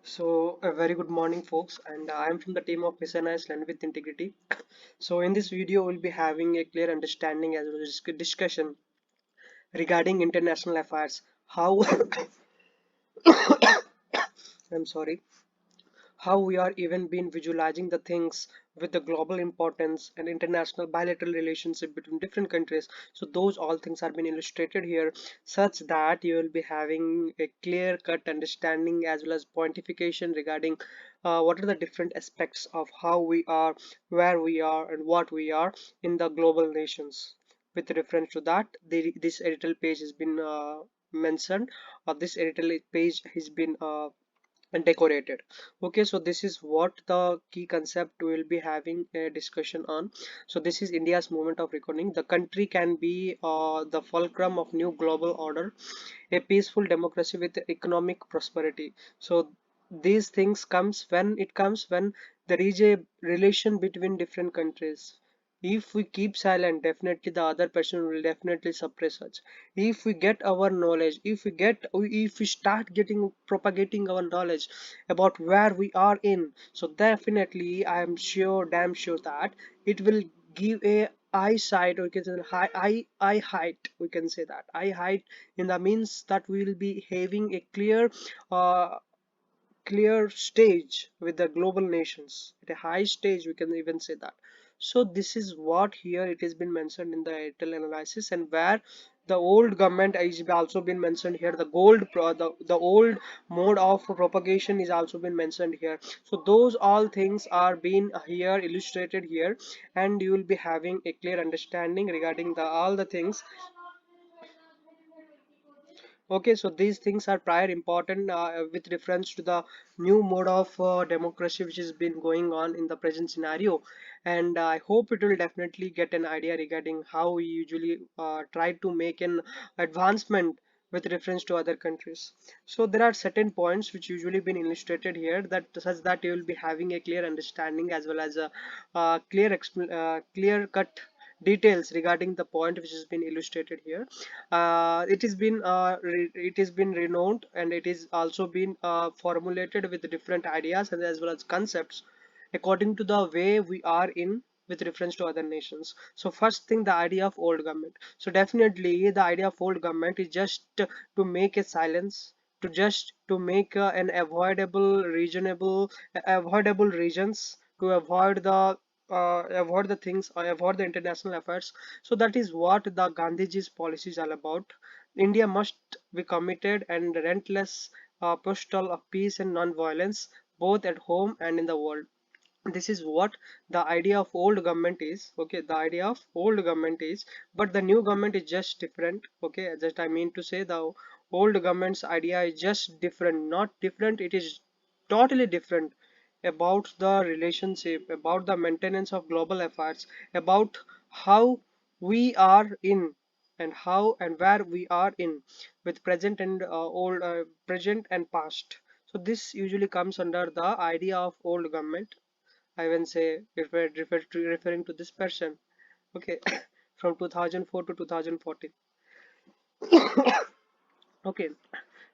So, a very good morning, folks, and I am from the team of Missionized Land with Integrity. So, in this video, we'll be having a clear understanding as well as discussion regarding international affairs. How I'm sorry, how we are even been visualizing the things with the global importance and international bilateral relationship between different countries. So those all things are being illustrated here such that you will be having a clear cut understanding as well as pointification regarding what are the different aspects of how we are, where we are, and what we are in the global nations. With reference to that, this editorial page has been mentioned, or this editorial page has been and decorated. Okay, so this is what the key concept we will be having a discussion on. So this is India's moment of reckoning. The country can be the fulcrum of new global order, a peaceful democracy with economic prosperity. So these things comes when there is a relation between different countries. If we keep silent, definitely the other person will definitely suppress us. If we get our knowledge, if we start getting propagating our knowledge about where we are in, so definitely I am sure, damn sure that it will give a eyesight, or we can say eye height, we can say that eye height in the means that we will be having a uh, clear stage with the global nations at a high stage, we can even say that. So this is what here it has been mentioned in the Airtel analysis, and where the old government is also been mentioned here, the old mode of propagation is also been mentioned here. So those all things are being here illustrated here, and you will be having a clear understanding regarding the all the things. Okay, so these things are prior important with reference to the new mode of democracy which has been going on in the present scenario, and I hope it will definitely get an idea regarding how we usually try to make an advancement with reference to other countries. So there are certain points which usually been illustrated here, that such that you will be having a clear understanding as well as a clear cut details regarding the point which has been illustrated here. It has been renowned, and it is also been formulated with different ideas and as well as concepts according to the way we are in with reference to other nations. So first thing, the idea of old government. So definitely the idea of old government is just to make a silence, to just to make an avoidable regions, to avoid the things, or avoid the international affairs. So that is what the Gandhiji's policy is all about. India must be committed and relentless postal of peace and non-violence, both at home and in the world. This is what the idea of old government is. Okay, the idea of old government is, but the new government is just different. Okay, just I mean to say the old government's idea is just different, not different, it is totally different about the relationship, about the maintenance of global affairs, about how we are in, and how and where we are in with present and present and past. So this usually comes under the idea of old government. I will say referring to this person. Okay, from 2004 to 2014. Okay,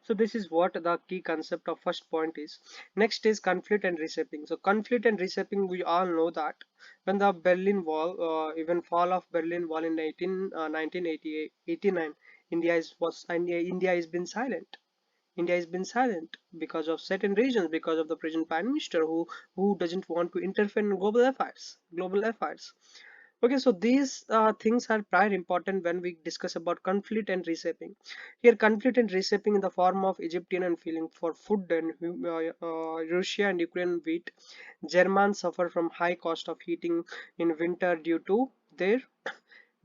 so this is what the key concept of first point is. Next is conflict and reshaping. So conflict and reshaping, we all know that when the Berlin Wall, even fall of Berlin Wall in 1989, India has been silent. India has been silent because of certain reasons, because of the present prime minister who doesn't want to interfere in global affairs. Global affairs. Okay, so these things are prior important when we discuss about conflict and reshaping. Here, conflict and reshaping in the form of Egyptian and feeling for food and Russia and Ukraine wheat. Germans suffer from high cost of heating in winter due to their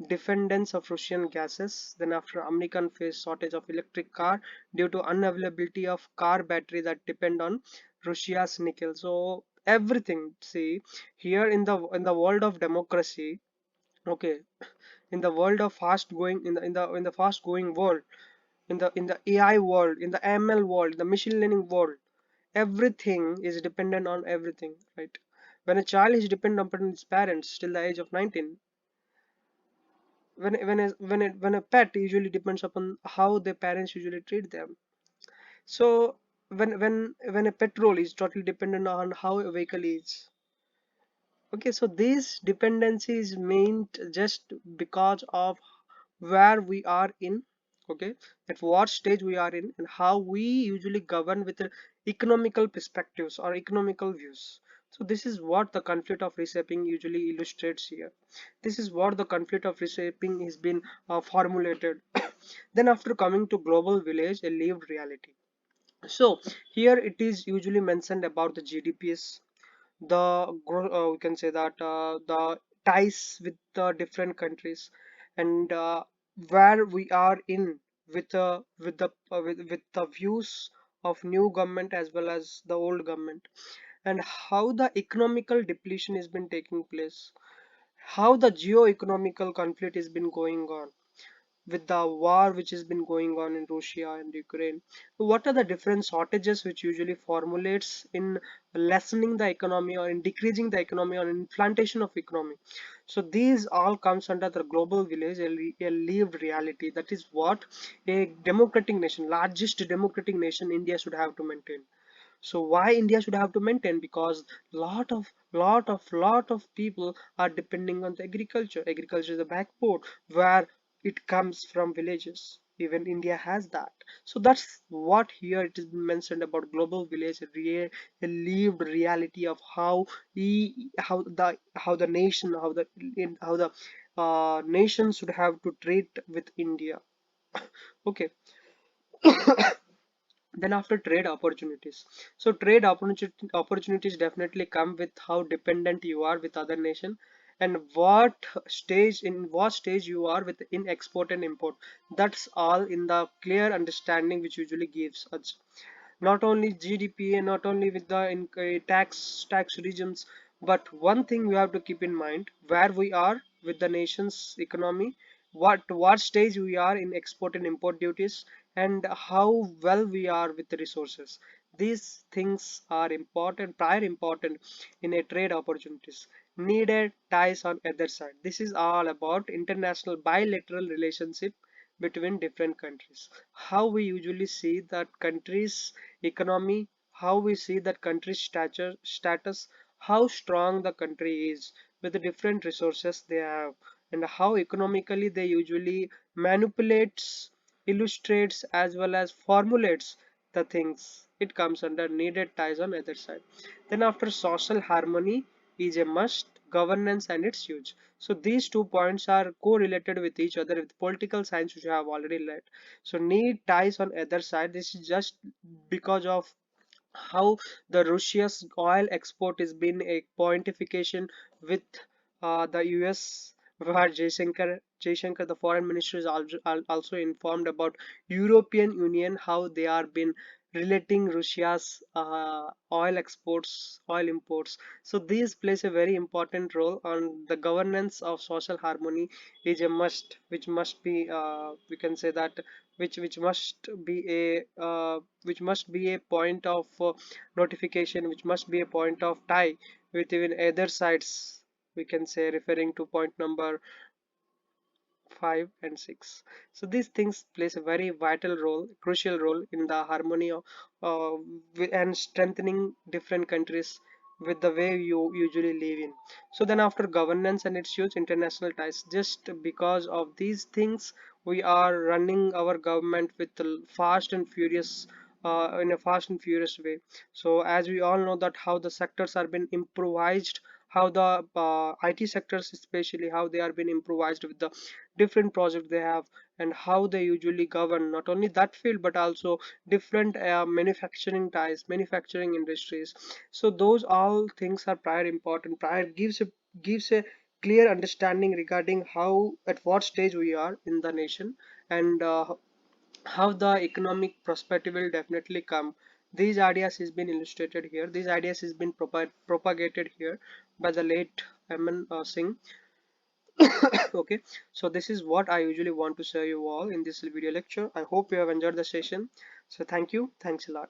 dependence of Russian gases. Then after American face shortage of electric car due to unavailability of car battery that depend on Russia's nickel. So everything, see, here in the world of democracy, okay, in the world of fast going, in the fast going world, in the AI world, in the ML world, the machine learning world, everything is dependent on everything, right? When a child is dependent upon his parents till the age of 19, when a pet usually depends upon how their parents usually treat them. So when a petrol is totally dependent on how a vehicle is. Okay, so this dependency is meant just because of where we are in, okay, at what stage we are in, and how we usually govern with the economical perspectives or economical views. So this is what the conflict of reshaping usually illustrates here. This is what the conflict of reshaping has been formulated. Then after coming to global village, a lived reality. So here it is usually mentioned about the GDPs, we can say that the ties with the different countries, and where we are in with the views of new government as well as the old government, and how the economical depletion has been taking place, how the geo-economical conflict has been going on with the war which has been going on in Russia and Ukraine. What are the different shortages which usually formulates in lessening the economy or in decreasing the economy or in plantation of economy? So these all comes under the global village, a lived reality. That is what a democratic nation, largest democratic nation, India should have to maintain. So why India should have to maintain? Because lot of people are depending on the agriculture. Agriculture is the backbone where it comes from villages. Even India has that. So that's what here it is mentioned about global village, a lived reality of how the nation, how the nation should have to treat with India. Okay. Then after trade opportunities, so opportunities definitely come with how dependent you are with other nation, and what stage you are with in export and import. That's all in the clear understanding which usually gives us not only GDP and not only with the tax regimes, but one thing we have to keep in mind where we are with the nation's economy, what stage we are in export and import duties, and how well we are with the resources. These things are important, prior important in a trade opportunities. Needed ties on other side. This is all about international bilateral relationship between different countries, how we usually see that countries economy, how we see that country's status, how strong the country is with the different resources they have, and how economically they usually manipulates, illustrates as well as formulates the things. It comes under needed ties on either side. Then after social harmony is a must, governance and its use. So these 2 points are correlated with each other with political science which I have already learned. So need ties on either side. This is just because of how the Russia's oil export is been a pointification with the US, where Jaishankar, the foreign minister, is also informed about European Union, how they are been relating Russia's oil exports, oil imports. So this plays a very important role on the governance of social harmony is a must, which must be we can say that which must be a which must be a point of notification, which must be a point of tie with even other sides, we can say referring to point number 5 and 6. So these things plays a very vital role, crucial role in the harmony of and strengthening different countries with the way you usually live in. So then after governance and its use, international ties, just because of these things we are running our government with the fast and furious in a fast and furious way. So as we all know that how the sectors are been improvised, how the IT sectors especially how they are being improvised with the different projects they have, and how they usually govern not only that field but also different manufacturing industries. So those all things are prior important. Prior gives a clear understanding regarding how at what stage we are in the nation, and how the economic prosperity will definitely come. These ideas has been illustrated here. These ideas has been propagated here by the late Aman Singh. Okay, so this is what I usually want to show you all in this video lecture. I hope you have enjoyed the session. So thank you. Thanks a lot.